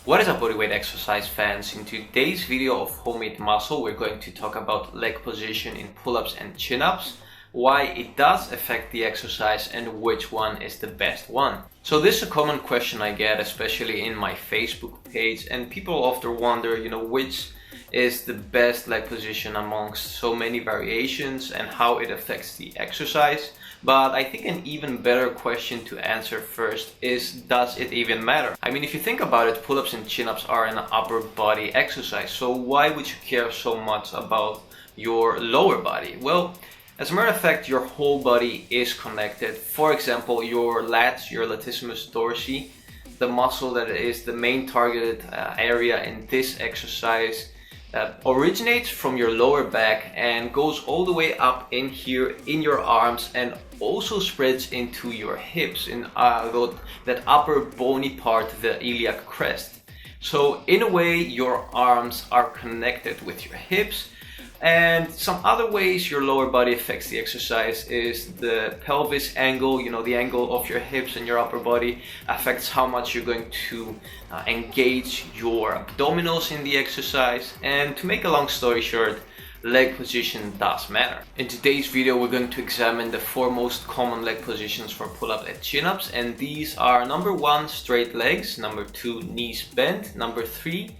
What is up, bodyweight exercise fans? In today's video of Homemade Muscle, we're going to talk about leg position in pull-ups and chin-ups, why it does affect the exercise and which one is the best one. So this is a common question I get, especially in my Facebook page, and people often wonder, which is the best leg position amongst so many variations and how it affects the exercise. But I think an even better question to answer first is, does it even matter? I mean, if you think about it, pull-ups and chin-ups are an upper body exercise, so why would you care so much about your lower body? Well, as a matter of fact, your whole body is connected. For example, your lats, your latissimus dorsi, the muscle that is the main targeted area in this exercise, originates from your lower back and goes all the way up in here in your arms and also spreads into your hips in that upper bony part, the iliac crest. So in a way, your arms are connected with your hips. And some other ways your lower body affects the exercise is the pelvis angle, the angle of your hips and your upper body affects how much you're going to engage your abdominals in the exercise. And to make a long story short, leg position does matter. In today's video, we're going to examine the 4 most common leg positions for pull-up and chin-ups, and these are number 1, straight legs, number 2, knees bent, number 3,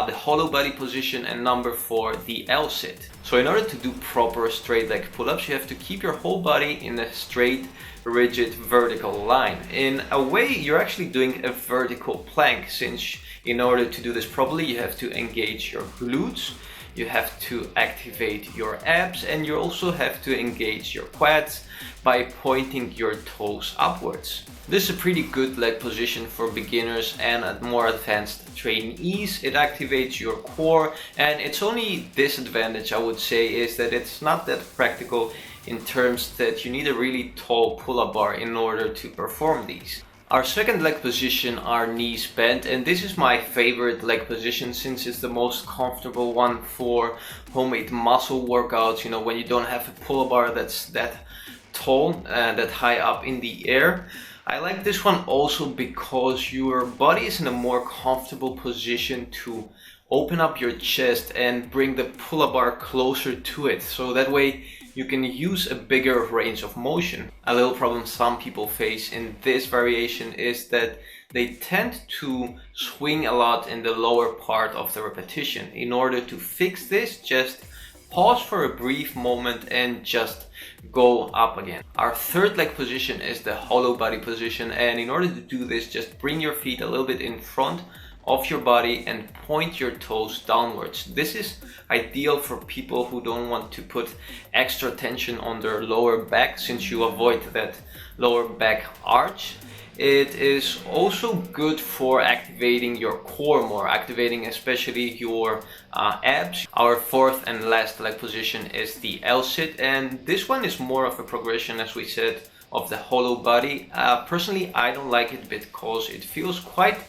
the hollow body position, and number 4, the L-sit. So in order to do proper straight leg pull-ups, you have to keep your whole body in a straight, rigid, vertical line. In a way, you're actually doing a vertical plank, since in order to do this properly, you have to engage your glutes, you have to activate your abs, and you also have to engage your quads by pointing your toes upwards. This is a pretty good leg position for beginners and at more advanced trainees. It activates your core, and its only disadvantage, I would say, is that it's not that practical in terms that you need a really tall pull-up bar in order to perform these. Our second leg position are knees bent, and this is my favorite leg position since it's the most comfortable one for homemade muscle workouts, when you don't have a pull-up bar that's that tall and that high up in the air. I like this one also because your body is in a more comfortable position to open up your chest and bring the pull-up bar closer to it, so that way you can use a bigger range of motion. A little problem some people face in this variation is that they tend to swing a lot in the lower part of the repetition. In order to fix this, just pause for a brief moment and just go up again. Our third leg position is the hollow body position, and in order to do this, just bring your feet a little bit in front of your body and point your toes downwards. This is ideal for people who don't want to put extra tension on their lower back, since you avoid that lower back arch. It is also good for activating your core more, activating especially your abs. Our fourth and last leg position is the L-sit, and this one is more of a progression, as we said, of the hollow body. Personally, I don't like it because it feels quite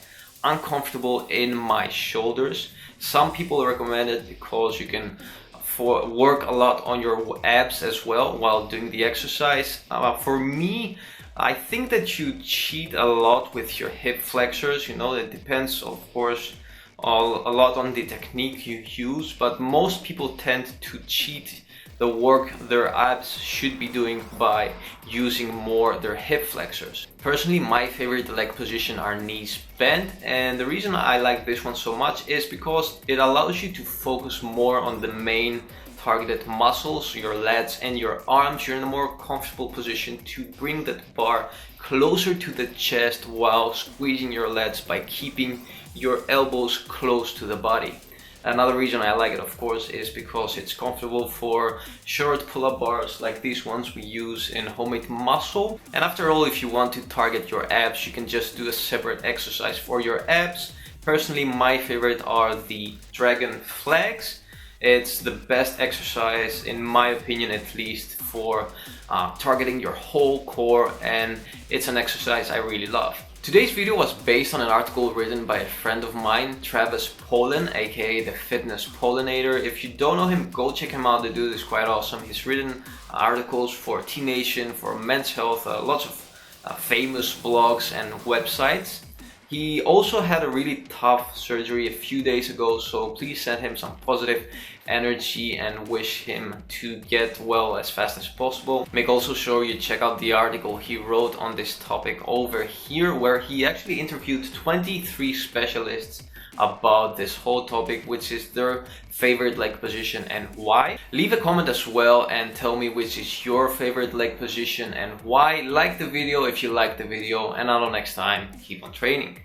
uncomfortable in my shoulders. Some people recommend it because you can work a lot on your abs as well while doing the exercise. For me, I think that you cheat a lot with your hip flexors. It depends, of course, a lot on the technique you use, but most people tend to cheat the work their abs should be doing by using more their hip flexors. Personally, my favorite leg position are knees bent, and the reason I like this one so much is because it allows you to focus more on the main targeted muscles, your lats and your arms. You're in a more comfortable position to bring that bar closer to the chest while squeezing your lats by keeping your elbows close to the body. Another reason I like it, of course, is because it's comfortable for short pull-up bars like these ones we use in homemade muscle. And after all, if you want to target your abs, you can just do a separate exercise for your abs. Personally, my favorite are the dragon flags. It's the best exercise, in my opinion at least, for targeting your whole core, and it's an exercise I really love. Today's video was based on an article written by a friend of mine, Travis Pollan, aka the Fitness Pollinator. If you don't know him, go check him out. The dude is quite awesome. He's written articles for T-Nation, for Men's Health, lots of famous blogs and websites. He also had a really tough surgery a few days ago, so please send him some positive energy and wish him to get well as fast as possible. Make also sure you check out the article he wrote on this topic over here, where he actually interviewed 23 specialists about this whole topic, which is their favorite leg position and why. Leave a comment as well and tell me which is your favorite leg position and why. Like the video if you like the video, and until next time, keep on training.